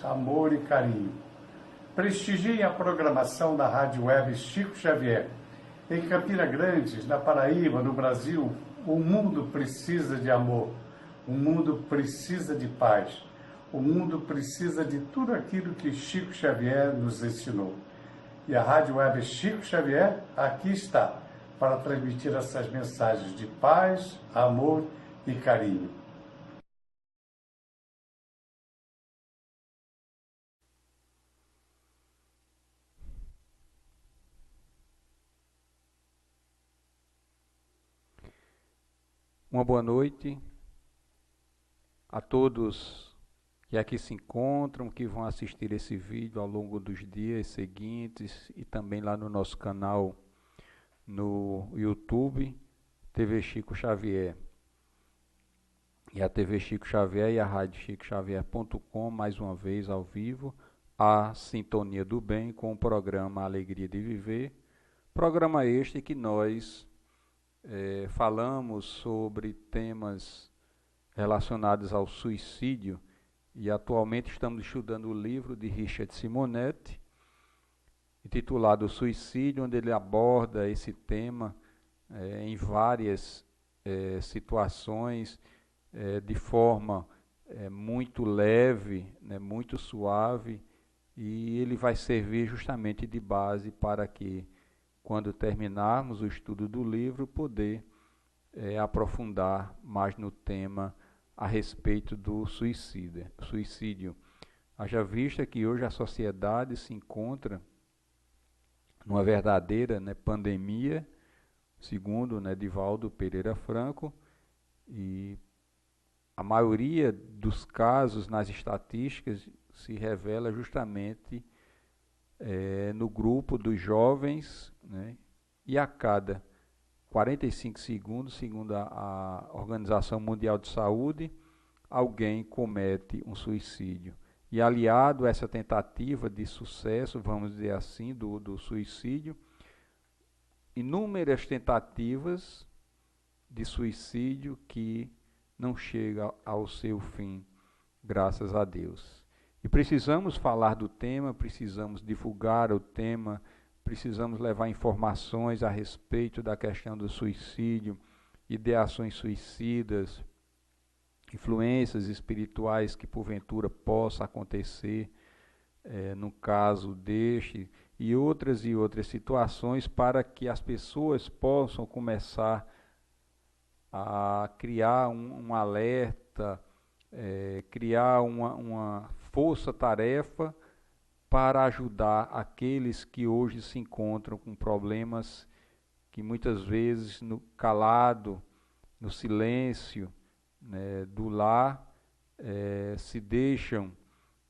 Amor e carinho. Prestigiem a programação da Rádio Web Chico Xavier. Em Campina Grande, na Paraíba, no Brasil, o mundo precisa de amor, o mundo precisa de paz, o mundo precisa de tudo aquilo que Chico Xavier nos ensinou. E a Rádio Web Chico Xavier aqui está para transmitir essas mensagens de paz, amor e carinho. Uma boa noite a todos que aqui se encontram, que vão assistir esse vídeo ao longo dos dias seguintes e também lá no nosso canal no YouTube, TV Chico Xavier. E a TV Chico Xavier e a Rádio ChicoXavier.com, mais uma vez ao vivo, a Sintonia do Bem com o programa Alegria de Viver. Programa este que nós falamos sobre temas relacionados ao suicídio e atualmente estamos estudando o livro de Richard Simonetti, intitulado Suicídio, onde ele aborda esse tema em várias situações de forma muito leve, muito suave, e ele vai servir justamente de base para que, quando terminarmos o estudo do livro, poder aprofundar mais no tema a respeito do suicídio. Haja vista que hoje a sociedade se encontra numa verdadeira pandemia, segundo Divaldo Pereira Franco, e a maioria dos casos nas estatísticas se revela justamente no grupo dos jovens, e a cada 45 segundos, segundo a Organização Mundial de Saúde, alguém comete um suicídio. E aliado a essa tentativa de sucesso, vamos dizer assim, do suicídio, inúmeras tentativas de suicídio que não chegam ao seu fim, graças a Deus. E precisamos falar do tema, precisamos divulgar o tema, precisamos levar informações a respeito da questão do suicídio, ideações suicidas, influências espirituais que porventura possa acontecer no caso deste, e outras situações, para que as pessoas possam começar a criar um alerta, criar uma força-tarefa para ajudar aqueles que hoje se encontram com problemas que muitas vezes no calado, no silêncio do lar, se deixam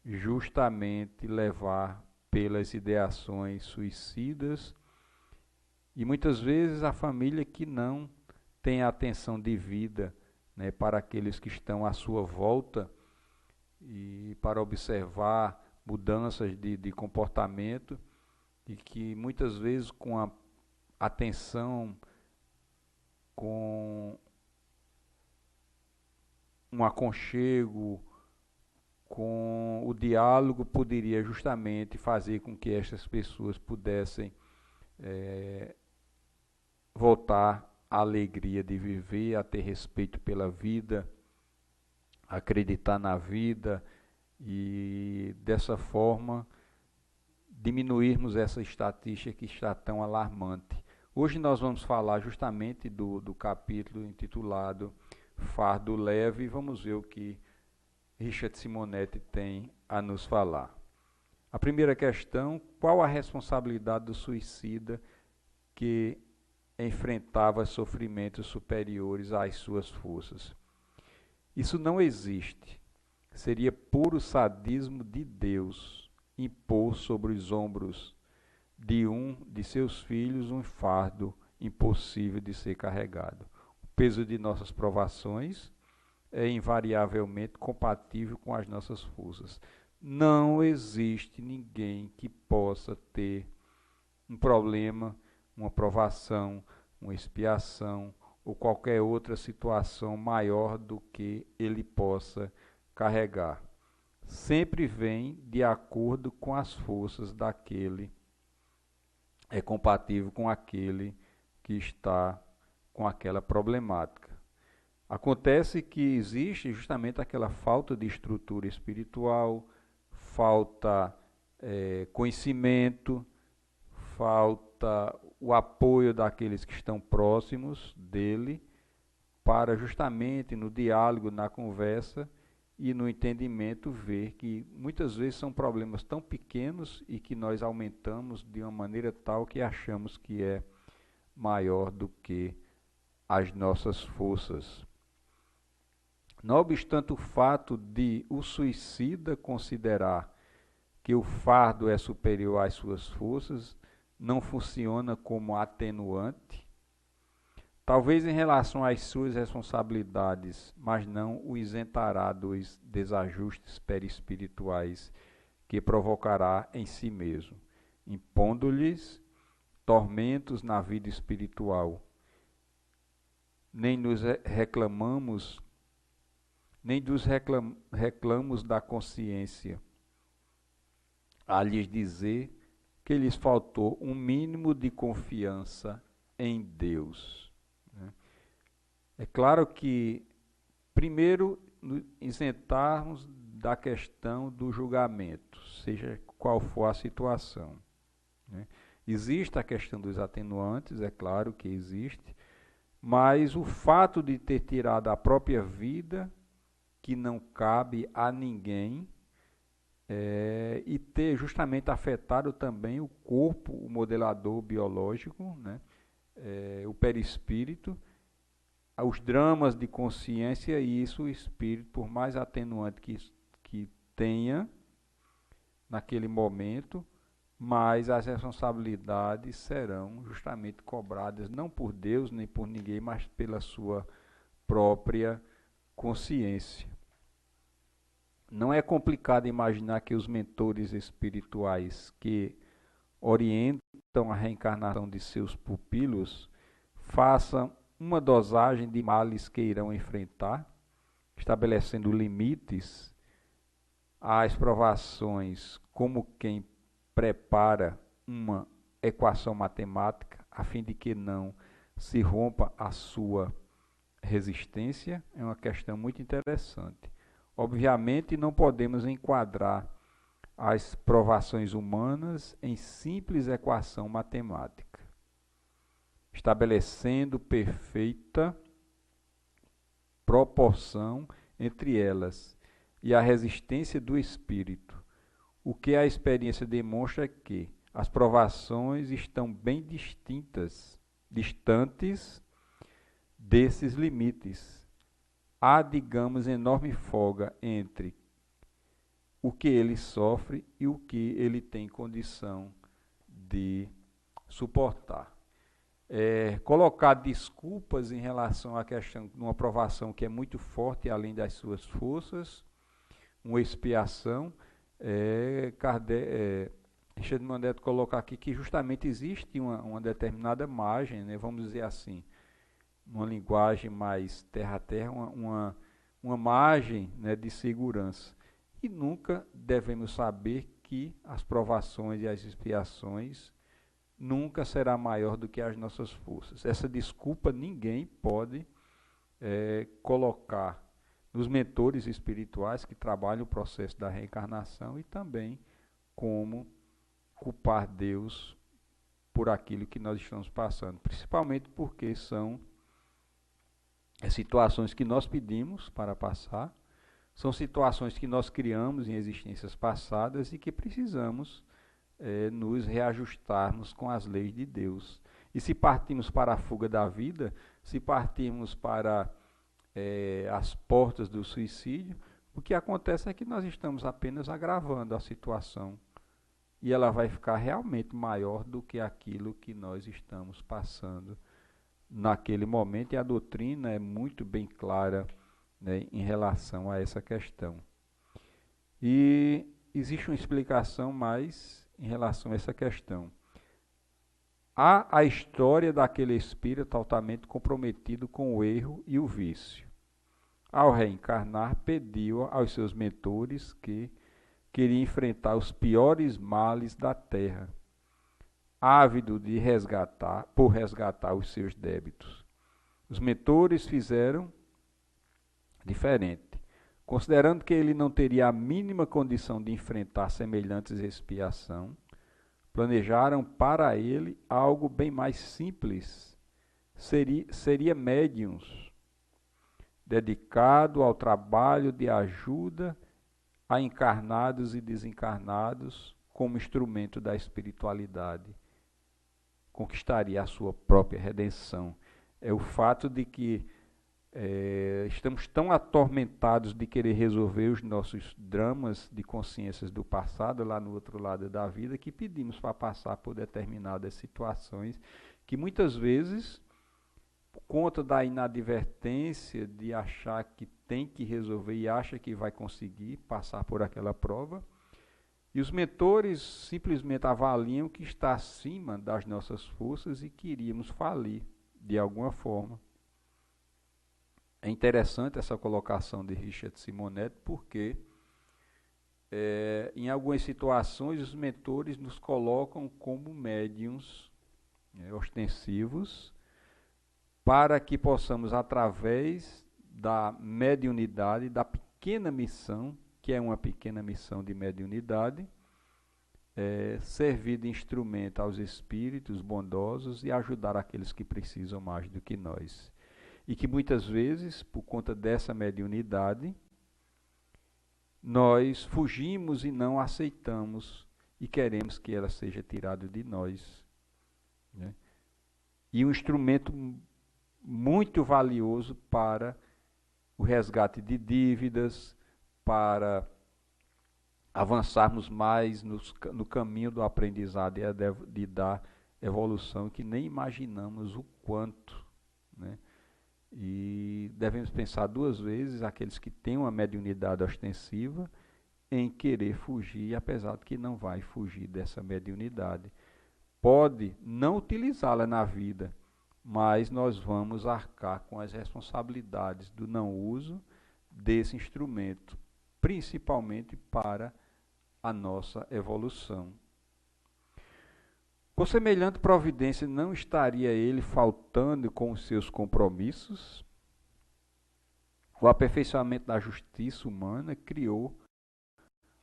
justamente levar pelas ideações suicidas, e muitas vezes a família que não tem atenção devida para aqueles que estão à sua volta e para observar mudanças de comportamento, e que muitas vezes com a atenção, com um aconchego, com o diálogo, poderia justamente fazer com que estas pessoas pudessem voltar à alegria de viver, a ter respeito pela vida, acreditar na vida, e dessa forma diminuirmos essa estatística que está tão alarmante. Hoje nós vamos falar justamente do capítulo intitulado Fardo Leve, e vamos ver o que Richard Simonetti tem a nos falar. A primeira questão: qual a responsabilidade do suicida que enfrentava sofrimentos superiores às suas forças? Isso não existe. Seria puro sadismo de Deus impor sobre os ombros de um de seus filhos um fardo impossível de ser carregado. O peso de nossas provações é invariavelmente compatível com as nossas forças. Não existe ninguém que possa ter um problema, uma provação, uma expiação ou qualquer outra situação maior do que ele possa carregar. sempre vem de acordo com as forças daquele, é compatível com aquele que está com aquela problemática. Acontece que existe justamente aquela falta de estrutura espiritual, falta conhecimento, falta o apoio daqueles que estão próximos dele, para justamente no diálogo, na conversa e no entendimento ver que muitas vezes são problemas tão pequenos e que nós aumentamos de uma maneira tal que achamos que é maior do que as nossas forças. Não obstante o fato de o suicida considerar que o fardo é superior às suas forças, não funciona como atenuante, talvez em relação às suas responsabilidades, mas não o isentará dos desajustes perispirituais que provocará em si mesmo, impondo-lhes tormentos na vida espiritual. Nem nos reclamamos, nem dos reclamos da consciência, a lhes dizer que lhes faltou um mínimo de confiança em Deus. É claro que, primeiro, isentarmos da questão do julgamento, seja qual for a situação. Existe a questão dos atenuantes, é claro que existe, mas o fato de ter tirado a própria vida, que não cabe a ninguém, e ter justamente afetado também o corpo, o modelador biológico, o perispírito, os dramas de consciência, e isso o espírito, por mais atenuante que tenha naquele momento, mas as responsabilidades serão justamente cobradas não por Deus nem por ninguém, mas pela sua própria consciência. Não é complicado imaginar que os mentores espirituais que orientam a reencarnação de seus pupilos façam uma dosagem de males que irão enfrentar, estabelecendo limites às provações, como quem prepara uma equação matemática a fim de que não se rompa a sua resistência. É uma questão muito interessante. Obviamente, não podemos enquadrar as provações humanas em simples equação matemática, estabelecendo perfeita proporção entre elas e a resistência do espírito. O que a experiência demonstra é que as provações estão bem distantes desses limites. Há, digamos, enorme folga entre o que ele sofre e o que ele tem condição de suportar. Colocar desculpas em relação à questão de uma provação que é muito forte, além das suas forças, uma expiação, Richard Mandetti coloca aqui que justamente existe uma determinada margem, vamos dizer assim, uma linguagem mais terra a terra, uma margem de segurança. E nunca devemos saber que as provações e as expiações nunca será maior do que as nossas forças. Essa desculpa ninguém pode colocar nos mentores espirituais que trabalham o processo da reencarnação, e também como culpar Deus por aquilo que nós estamos passando, principalmente porque são situações que nós pedimos para passar, são situações que nós criamos em existências passadas e que precisamos nos reajustarmos com as leis de Deus. E se partimos para a fuga da vida, se partimos para as portas do suicídio, o que acontece é que nós estamos apenas agravando a situação e ela vai ficar realmente maior do que aquilo que nós estamos passando naquele momento, e a doutrina é muito bem clara em relação a essa questão. E existe uma explicação mais em relação a essa questão. Há a história daquele espírito altamente comprometido com o erro e o vício. Ao reencarnar, pediu aos seus mentores que queria enfrentar os piores males da terra, ávido de resgatar os seus débitos. Os mentores fizeram diferente. Considerando que ele não teria a mínima condição de enfrentar semelhantes expiação, planejaram para ele algo bem mais simples. Seria médiuns, dedicado ao trabalho de ajuda a encarnados e desencarnados como instrumento da espiritualidade. Conquistaria a sua própria redenção. É o fato de que estamos tão atormentados de querer resolver os nossos dramas de consciências do passado, lá no outro lado da vida, que pedimos para passar por determinadas situações que muitas vezes, por conta da inadvertência de achar que tem que resolver e acha que vai conseguir passar por aquela prova, e os mentores simplesmente avaliam que está acima das nossas forças e que iríamos falir de alguma forma. É interessante essa colocação de Richard Simonetti, porque em algumas situações os mentores nos colocam como médiuns ostensivos, para que possamos, através da mediunidade, da pequena missão, que é uma pequena missão de mediunidade, servir de instrumento aos espíritos bondosos e ajudar aqueles que precisam mais do que nós. E que muitas vezes, por conta dessa mediunidade, nós fugimos e não aceitamos e queremos que ela seja tirada de nós. Né? E um instrumento muito valioso para o resgate de dívidas, para avançarmos mais no caminho do aprendizado e da evolução, que nem imaginamos o quanto, né? E devemos pensar duas vezes, aqueles que têm uma mediunidade ostensiva, em querer fugir, apesar de que não vai fugir dessa mediunidade. Pode não utilizá-la na vida, mas nós vamos arcar com as responsabilidades do não uso desse instrumento, principalmente para a nossa evolução. Com semelhante providência, não estaria ele faltando com os seus compromissos? O aperfeiçoamento da justiça humana criou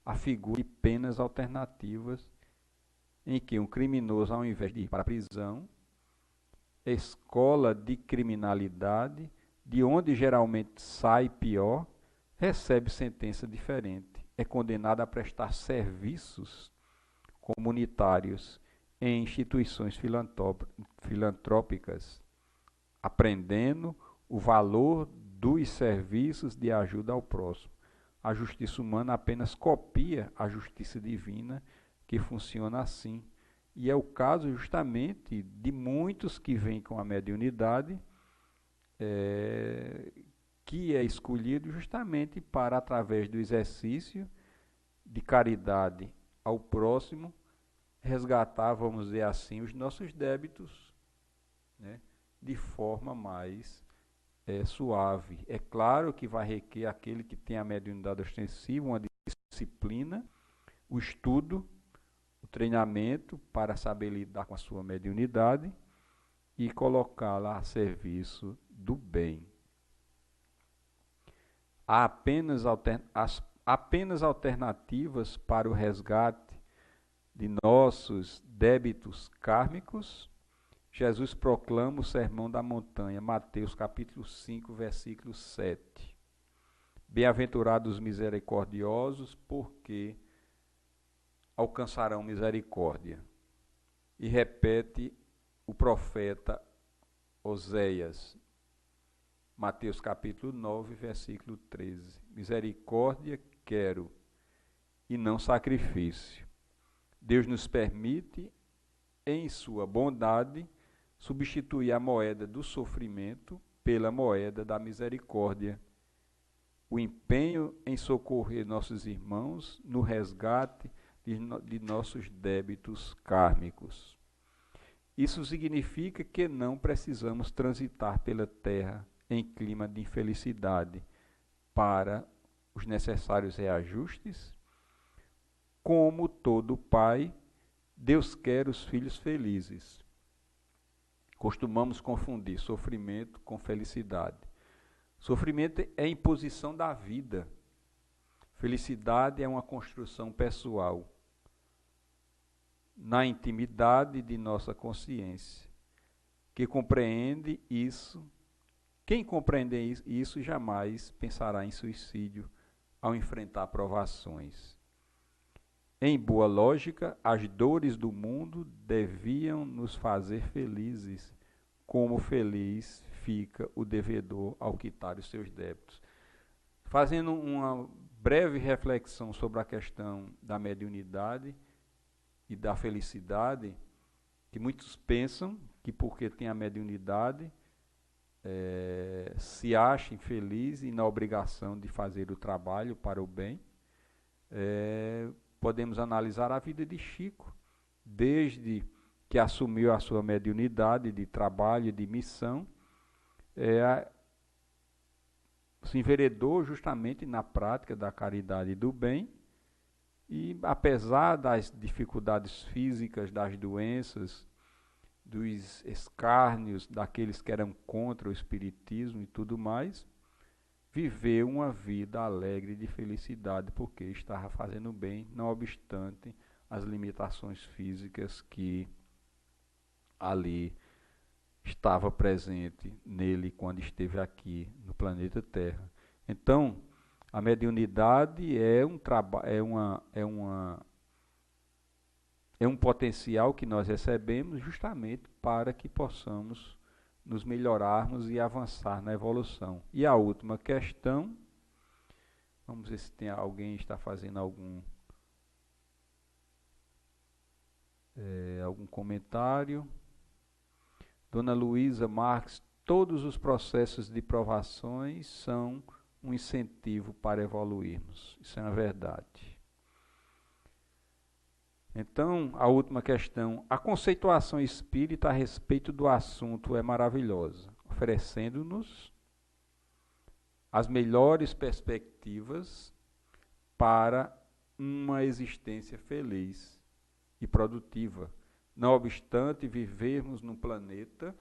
a figura de penas alternativas, em que um criminoso, ao invés de ir para a prisão, escola de criminalidade, de onde geralmente sai pior, recebe sentença diferente. É condenado a prestar serviços comunitários em instituições filantrópicas, aprendendo o valor dos serviços de ajuda ao próximo. A justiça humana apenas copia a justiça divina, que funciona assim. E é o caso justamente de muitos que vêm com a mediunidade, que é escolhido justamente para, através do exercício de caridade ao próximo, resgatar, vamos dizer assim, os nossos débitos, né, de forma mais suave. É claro que vai requerer aquele que tem a mediunidade ostensiva, uma disciplina, o estudo, o treinamento para saber lidar com a sua mediunidade e colocá-la a serviço do bem. Há apenas alternativas para o resgate de nossos débitos kármicos. Jesus proclama o Sermão da Montanha, Mateus capítulo 5, versículo 7. Bem-aventurados os misericordiosos, porque alcançarão misericórdia. E repete o profeta Oséias, Mateus capítulo 9, versículo 13. Misericórdia quero e não sacrifício. Deus nos permite, em sua bondade, substituir a moeda do sofrimento pela moeda da misericórdia. O empenho em socorrer nossos irmãos no resgate de nossos débitos kármicos. Isso significa que não precisamos transitar pela terra em clima de infelicidade para os necessários reajustes, como todo pai, Deus quer os filhos felizes. Costumamos confundir sofrimento com felicidade. Sofrimento é imposição da vida. Felicidade é uma construção pessoal, na intimidade de nossa consciência, que compreende isso. Quem compreende isso jamais pensará em suicídio ao enfrentar provações. Em boa lógica, as dores do mundo deviam nos fazer felizes, como feliz fica o devedor ao quitar os seus débitos. Fazendo uma breve reflexão sobre a questão da mediunidade e da felicidade, que muitos pensam que porque tem a mediunidade, se achem felizes e na obrigação de fazer o trabalho para o bem. Podemos analisar a vida de Chico, desde que assumiu a sua mediunidade de trabalho e de missão, se enveredou justamente na prática da caridade e do bem, e apesar das dificuldades físicas, das doenças, dos escárnios daqueles que eram contra o espiritismo e tudo mais, viveu uma vida alegre de felicidade, porque estava fazendo bem, não obstante as limitações físicas que ali estava presente nele quando esteve aqui no planeta Terra. Então, a mediunidade é um potencial que nós recebemos justamente para que possamos nos melhorarmos e avançar na evolução. E a última questão, vamos ver se tem alguém está fazendo algum comentário. Dona Luísa Marques, todos os processos de provações são um incentivo para evoluirmos. Isso é uma verdade. Então, a última questão. A conceituação espírita a respeito do assunto é maravilhosa, oferecendo-nos as melhores perspectivas para uma existência feliz e produtiva. Não obstante vivermos num planeta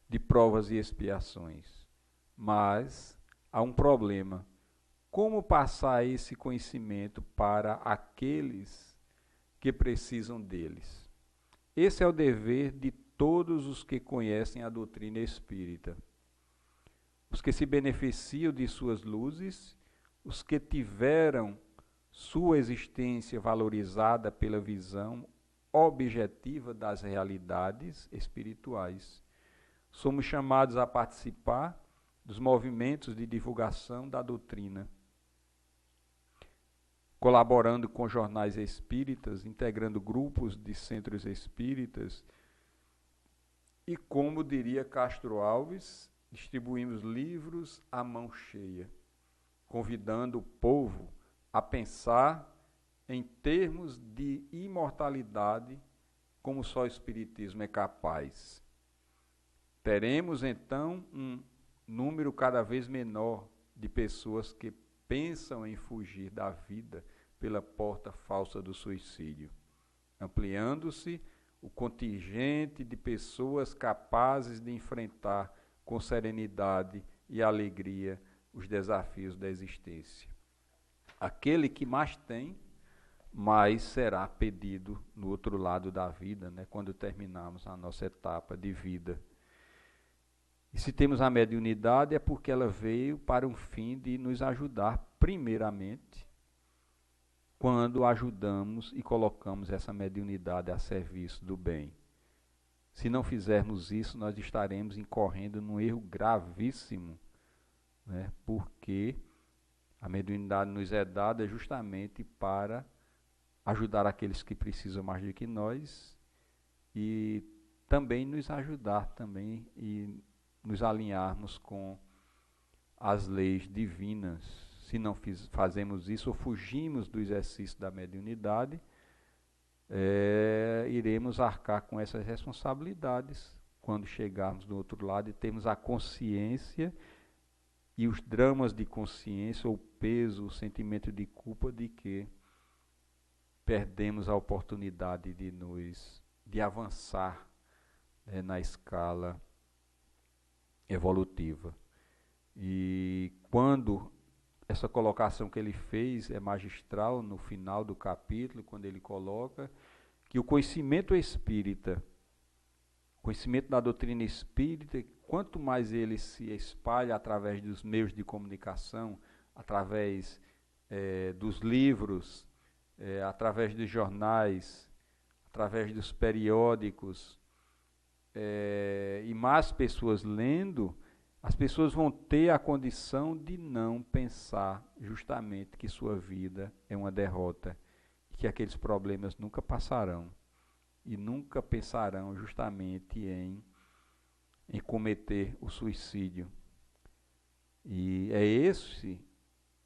de provas e expiações, mas há um problema. Como passar esse conhecimento para aqueles que precisam deles? Esse é o dever de todos os que conhecem a doutrina espírita. Os que se beneficiam de suas luzes, os que tiveram sua existência valorizada pela visão objetiva das realidades espirituais. Somos chamados a participar dos movimentos de divulgação da doutrina, colaborando com jornais espíritas, integrando grupos de centros espíritas e, como diria Castro Alves, distribuímos livros à mão cheia, convidando o povo a pensar em termos de imortalidade como só o Espiritismo é capaz. Teremos então um número cada vez menor de pessoas que pensam em fugir da vida pela porta falsa do suicídio, ampliando-se o contingente de pessoas capazes de enfrentar com serenidade e alegria os desafios da existência. Aquele que mais tem, mais será pedido no outro lado da vida, né, quando terminarmos a nossa etapa de vida. E se temos a mediunidade é porque ela veio para um fim de nos ajudar, primeiramente, quando ajudamos e colocamos essa mediunidade a serviço do bem. Se não fizermos isso, nós estaremos incorrendo num erro gravíssimo, né? Porque a mediunidade nos é dada justamente para ajudar aqueles que precisam mais do que nós e também nos ajudar também e nos alinharmos com as leis divinas. Se não fazemos isso ou fugimos do exercício da mediunidade, iremos arcar com essas responsabilidades quando chegarmos do outro lado e termos a consciência e os dramas de consciência, o peso, o sentimento de culpa de que perdemos a oportunidade de avançar, né, na escala evolutiva. E quando essa colocação que ele fez é magistral no final do capítulo, quando ele coloca que o conhecimento espírita, o conhecimento da doutrina espírita, quanto mais ele se espalha através dos meios de comunicação, através dos livros, através dos jornais, através dos periódicos, e mais pessoas lendo, as pessoas vão ter a condição de não pensar justamente que sua vida é uma derrota e que aqueles problemas nunca passarão e nunca pensarão justamente em cometer o suicídio. E é esse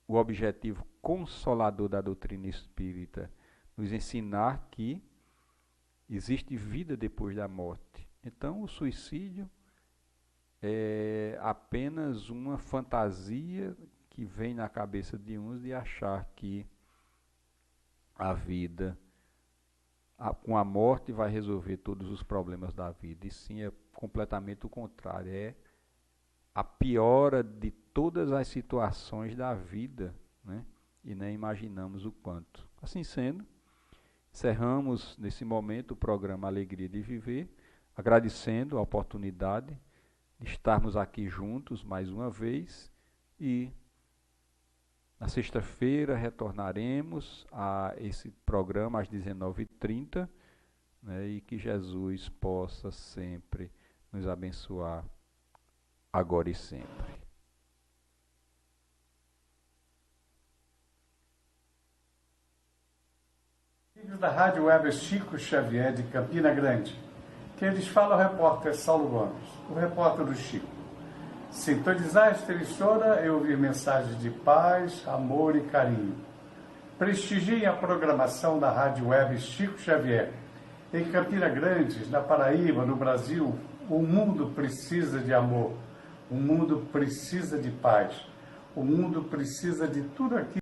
o objetivo consolador da doutrina espírita, nos ensinar que existe vida depois da morte. Então, o suicídio é apenas uma fantasia que vem na cabeça de uns de achar que a vida, com a morte, vai resolver todos os problemas da vida. E sim, é completamente o contrário. É a piora de todas as situações da vida, né? E nem imaginamos o quanto. Assim sendo, encerramos nesse momento o programa Alegria de Viver, agradecendo a oportunidade de estarmos aqui juntos mais uma vez, e na sexta-feira retornaremos a esse programa às 19h30, né, e que Jesus possa sempre nos abençoar, agora e sempre. Da Rádio Web Chico Xavier de Campina Grande, que eles falam o repórter Saulo Gomes, o repórter do Chico. Sintonizar esta emissora e ouvir mensagens de paz, amor e carinho. Prestigiem a programação da Rádio Web Chico Xavier. Em Campina Grande, na Paraíba, no Brasil, o mundo precisa de amor, o mundo precisa de paz, o mundo precisa de tudo aquilo